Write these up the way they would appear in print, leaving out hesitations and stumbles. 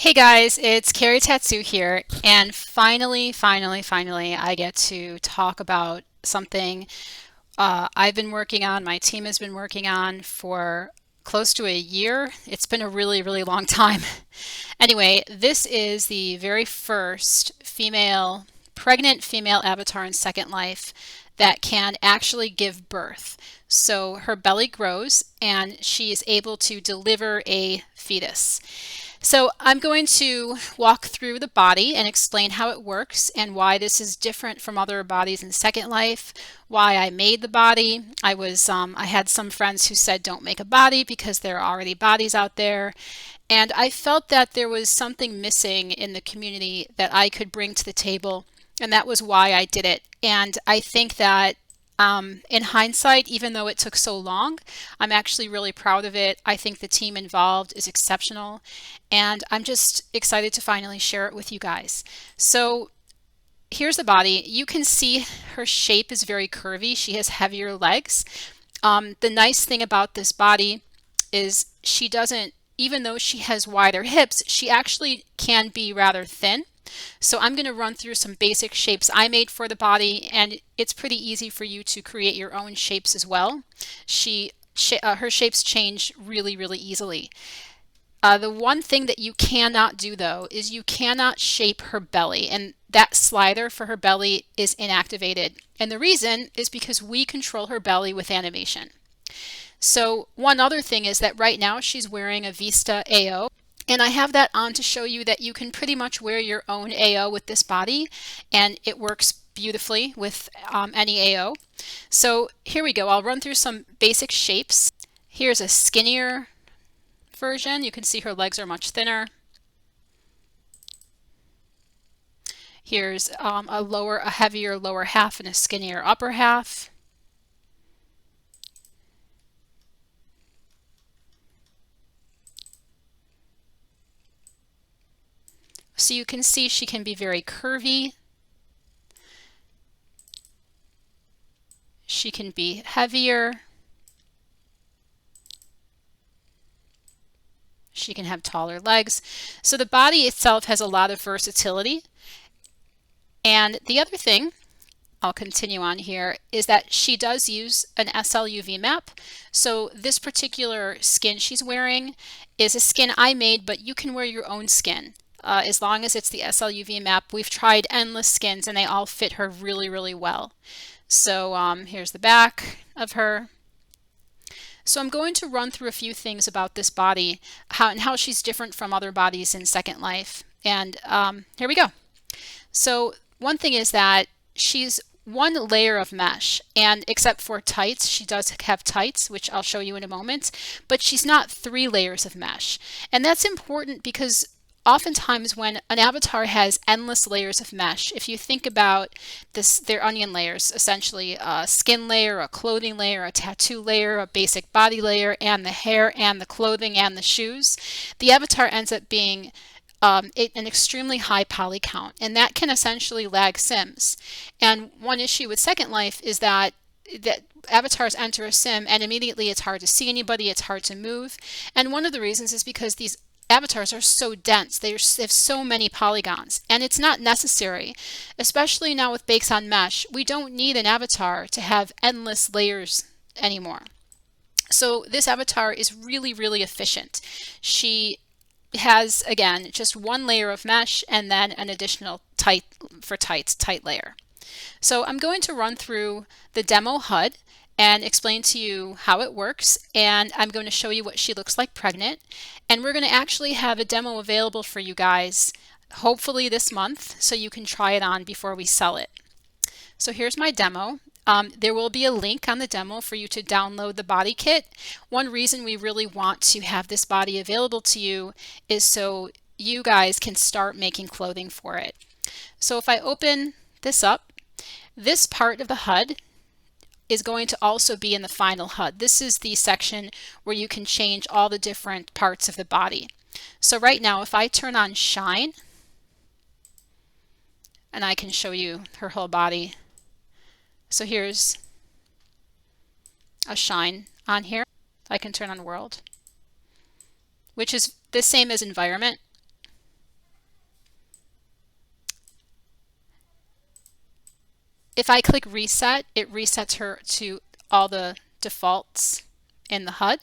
Hey guys, it's Carrie Tatsu here, and finally, I get to talk about something I've been working on, my team has been working on for close to a year. It's been a really long time. Anyway, this is the very first pregnant female avatar in Second Life that can actually give birth. So her belly grows and she is able to deliver a fetus. So I'm going to walk through the body and explain how it works and why this is different from other bodies in Second Life, why I made the body. I had some friends who said don't make a body because there are already bodies out there. And I felt that there was something missing in the community that I could bring to the table, and that was why I did it. And I think that in hindsight, even though it took so long, I'm actually really proud of it. I think the team involved is exceptional, and I'm just excited to finally share it with you guys. So here's the body. You can see her shape is very curvy. She has heavier legs. The nice thing about this body is she doesn't, even though she has wider hips, she actually can be rather thin. So I'm going to run through some basic shapes I made for the body, and it's pretty easy for you to create your own shapes as well. Her shapes change really easily. The one thing that you cannot do though is you cannot shape her belly, and that slider for her belly is inactivated. And the reason is because we control her belly with animation. So one other thing is that right now she's wearing a Vista AO. And I have that on to show you that you can pretty much wear your own AO with this body, and it works beautifully with any AO. So here we go. I'll run through some basic shapes. Here's a skinnier version. You can see her legs are much thinner. Here's a heavier lower half and a skinnier upper half. So you can see she can be very curvy. She can be heavier. She can have taller legs. So the body itself has a lot of versatility. And the other thing, I'll continue on here, is that she does use an SLUV map. So this particular skin she's wearing is a skin I made, but you can wear your own skin. As long as it's the SLUV map. We've tried endless skins and they all fit her really well. So here's the back of her. So I'm going to run through a few things about this body and how she's different from other bodies in Second Life. And here we go. So one thing is that she's one layer of mesh, and except for tights, she does have tights, which I'll show you in a moment, but she's not 3 layers of mesh. And that's important because oftentimes when an avatar has endless layers of mesh, if you think about this, they're onion layers, essentially a skin layer, a clothing layer, a tattoo layer, a basic body layer, and the hair and the clothing and the shoes, the avatar ends up being an extremely high poly count, and that can essentially lag sims. And one issue with Second Life is that avatars enter a sim and immediately it's hard to see anybody, it's hard to move. And one of the reasons is because these avatars are so dense. They have so many polygons, and it's not necessary, especially now with Bakes on Mesh. We don't need an avatar to have endless layers anymore. So this avatar is really efficient. She has, again, just one layer of mesh and then an additional tight layer. So I'm going to run through the demo HUD and explain to you how it works, and I'm going to show you what she looks like pregnant, and we're going to actually have a demo available for you guys hopefully this month so you can try it on before we sell it. So here's my demo. There will be a link on the demo for you to download the body kit. One reason we really want to have this body available to you is so you guys can start making clothing for it. So if I open this up, this part of the HUD is going to also be in the final HUD. This is the section where you can change all the different parts of the body. So right now, if I turn on shine, and I can show you her whole body. So here's a shine on here. I can turn on world, which is the same as environment. If I click reset, it resets her to all the defaults in the HUD.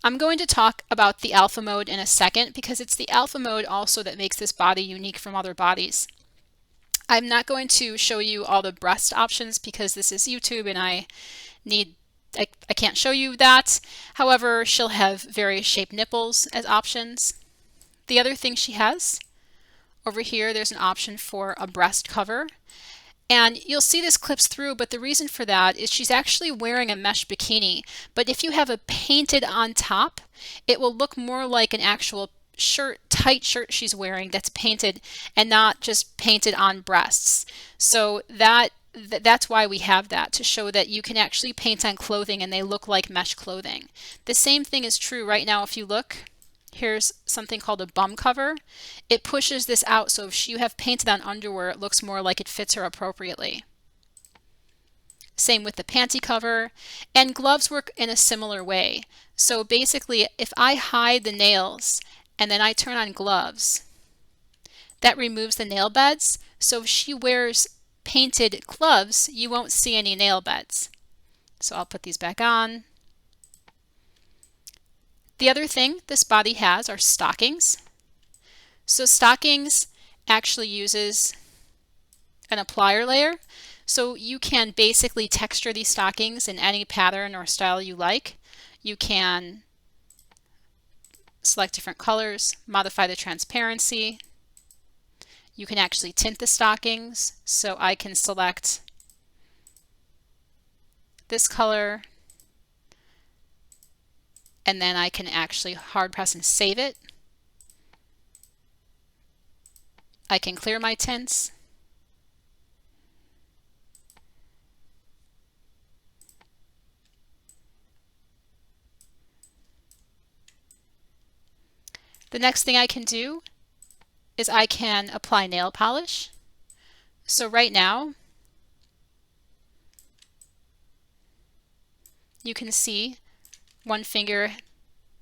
I'm going to talk about the alpha mode in a second because it's the alpha mode also that makes this body unique from other bodies. I'm not going to show you all the breast options because this is YouTube and I can't show you that. However, she'll have various shaped nipples as options. The other thing she has over here, there's an option for a breast cover. And you'll see this clips through, but the reason for that is she's actually wearing a mesh bikini. But if you have a painted on top, it will look more like an actual shirt, tight shirt she's wearing that's painted and not just painted on breasts. So that's why we have that, to show that you can actually paint on clothing and they look like mesh clothing. The same thing is true right now if you look. Here's something called a bum cover. It pushes this out, so if you have painted on underwear, it looks more like it fits her appropriately. Same with the panty cover, and gloves work in a similar way. So basically, if I hide the nails and then I turn on gloves, that removes the nail beds. So if she wears painted gloves, you won't see any nail beds. So I'll put these back on. The other thing this body has are stockings. So stockings actually uses an applier layer. So you can basically texture these stockings in any pattern or style you like. You can select different colors, modify the transparency. You can actually tint the stockings. So I can select this color, and then I can actually hard press and save it. I can clear my tints. The next thing I can do is I can apply nail polish. So right now, you can see one finger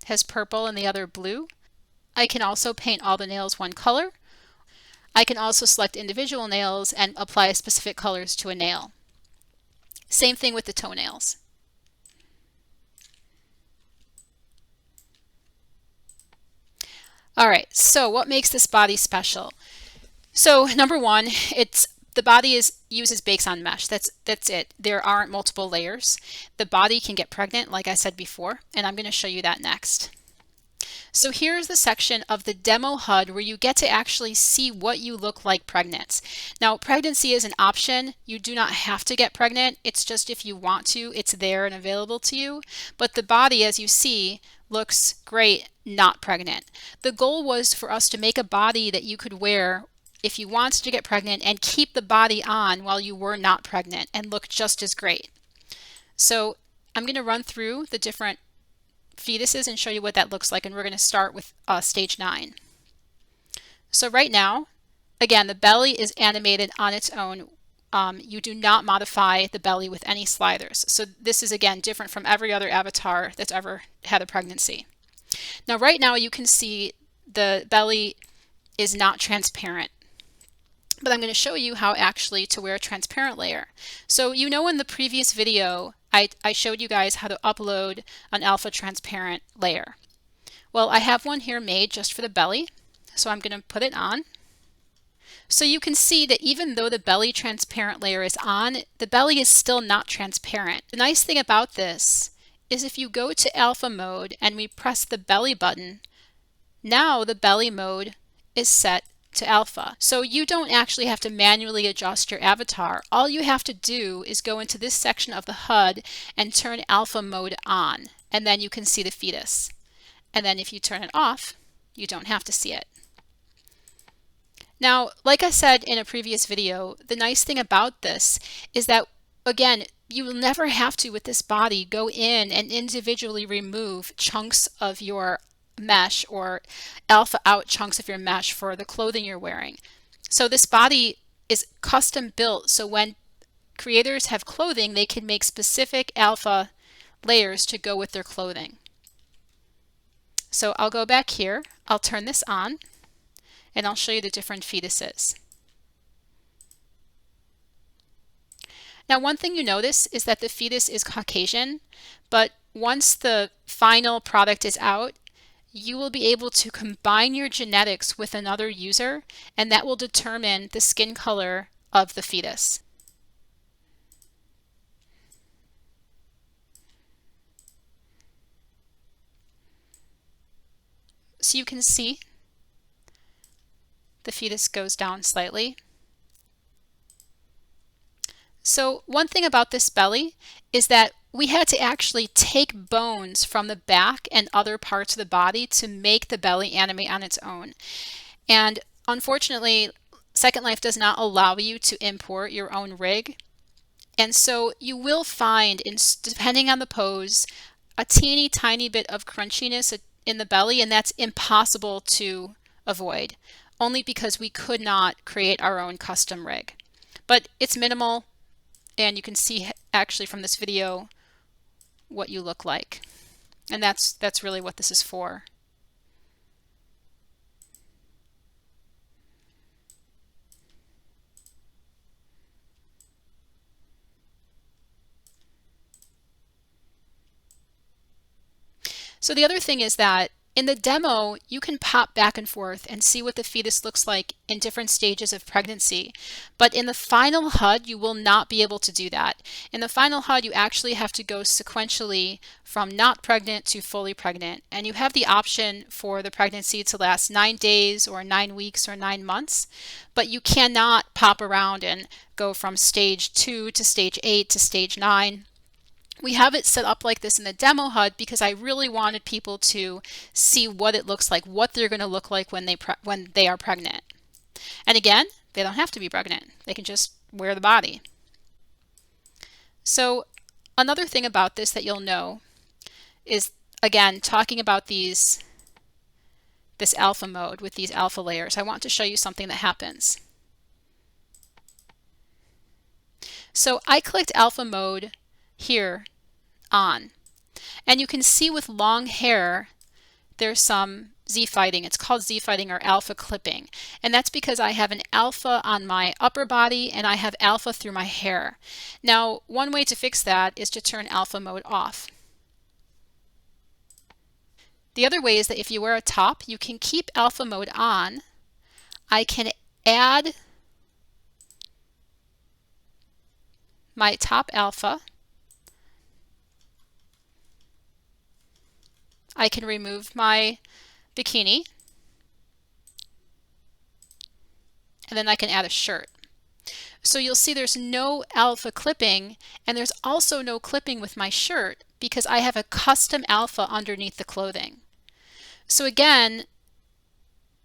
has purple and the other blue. I can also paint all the nails one color. I can also select individual nails and apply specific colors to a nail. Same thing with the toenails. All right, so what makes this body special? So number one, the body uses bakes on mesh. That's it. There aren't multiple layers. The body can get pregnant, like I said before, and I'm going to show you that next. So here's the section of the demo HUD where you get to actually see what you look like pregnant. Now, pregnancy is an option. You do not have to get pregnant. It's just if you want to, it's there and available to you. But the body, as you see, looks great not pregnant. The goal was for us to make a body that you could wear if you wanted to get pregnant and keep the body on while you were not pregnant and look just as great. So I'm going to run through the different fetuses and show you what that looks like, and we're going to start with stage 9. So right now, again, the belly is animated on its own. You do not modify the belly with any sliders. So this is, again, different from every other avatar that's ever had a pregnancy. Now right now you can see the belly is not transparent. But I'm going to show you how actually to wear a transparent layer. So you know in the previous video I showed you guys how to upload an alpha transparent layer. Well, I have one here made just for the belly, so I'm going to put it on. So you can see that even though the belly transparent layer is on, the belly is still not transparent. The nice thing about this is if you go to alpha mode and we press the belly button, now the belly mode is set to alpha. So you don't actually have to manually adjust your avatar. All you have to do is go into this section of the HUD and turn alpha mode on, and then you can see the fetus. And then if you turn it off, you don't have to see it. Now, like I said in a previous video, the nice thing about this is that, again, you will never have to, with this body, go in and individually remove chunks of your mesh or alpha out chunks of your mesh for the clothing you're wearing. So this body is custom built, so when creators have clothing, they can make specific alpha layers to go with their clothing. So I'll go back here, I'll turn this on, and I'll show you the different fetuses. Now, one thing you notice is that the fetus is Caucasian, but once the final product is out, you will be able to combine your genetics with another user, and that will determine the skin color of the fetus. So you can see the fetus goes down slightly. So one thing about this belly is that we had to actually take bones from the back and other parts of the body to make the belly animate on its own. And unfortunately, Second Life does not allow you to import your own rig. And so you will find, depending on the pose, a teeny tiny bit of crunchiness in the belly, and that's impossible to avoid, only because we could not create our own custom rig. But it's minimal, and you can see actually from this video what you look like. And that's really what this is for. So the other thing is that in the demo, you can pop back and forth and see what the fetus looks like in different stages of pregnancy. But in the final HUD, you will not be able to do that. In the final HUD, you actually have to go sequentially from not pregnant to fully pregnant. And you have the option for the pregnancy to last 9 days or 9 weeks or 9 months. But you cannot pop around and go from stage 2 to stage 8 to stage 9. We have it set up like this in the demo HUD because I really wanted people to see what it looks like, what they're going to look like when they are pregnant. And again, they don't have to be pregnant. They can just wear the body. So another thing about this that you'll know is, again, talking about this alpha mode with these alpha layers. I want to show you something that happens. So I clicked alpha mode here on, and you can see with long hair there's some Z-fighting. It's called Z-fighting or alpha clipping, and that's because I have an alpha on my upper body and I have alpha through my hair. Now, one way to fix that is to turn alpha mode off. The other way is that if you wear a top, you can keep alpha mode on. I can add my top alpha. I can remove my bikini, and then I can add a shirt. So you'll see there's no alpha clipping, and there's also no clipping with my shirt because I have a custom alpha underneath the clothing. So again,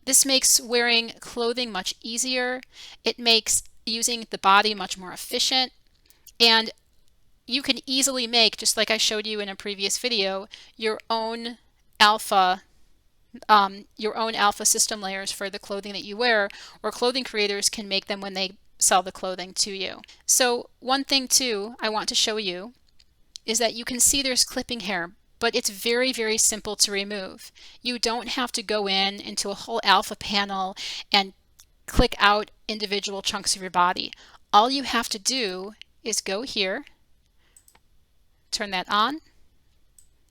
this makes wearing clothing much easier. It makes using the body much more efficient, and you can easily make, just like I showed you in a previous video, your own alpha system layers for the clothing that you wear, or clothing creators can make them when they sell the clothing to you. So one thing too I want to show you is that you can see there's clipping hair, but it's very, very simple to remove. You don't have to go into a whole alpha panel and click out individual chunks of your body. All you have to do is go here, turn that on,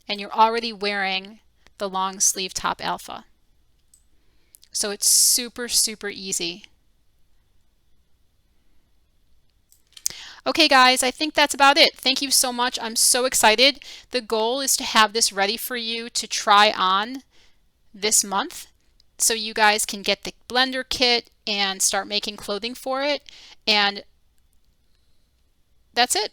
and you're already wearing the long sleeve top alpha. So it's super, super easy. Okay guys, I think that's about it. Thank you so much. I'm so excited. The goal is to have this ready for you to try on this month, so you guys can get the blender kit and start making clothing for it. And that's it.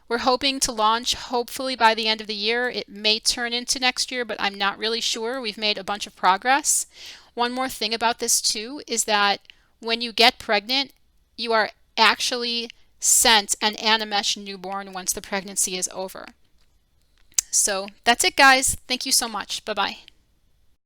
We're hoping to launch hopefully by the end of the year. It may turn into next year, but I'm not really sure. We've made a bunch of progress. One more thing about this too is that when you get pregnant, you are actually sent an Animesh newborn once the pregnancy is over. So that's it guys. Thank you so much. Bye-bye.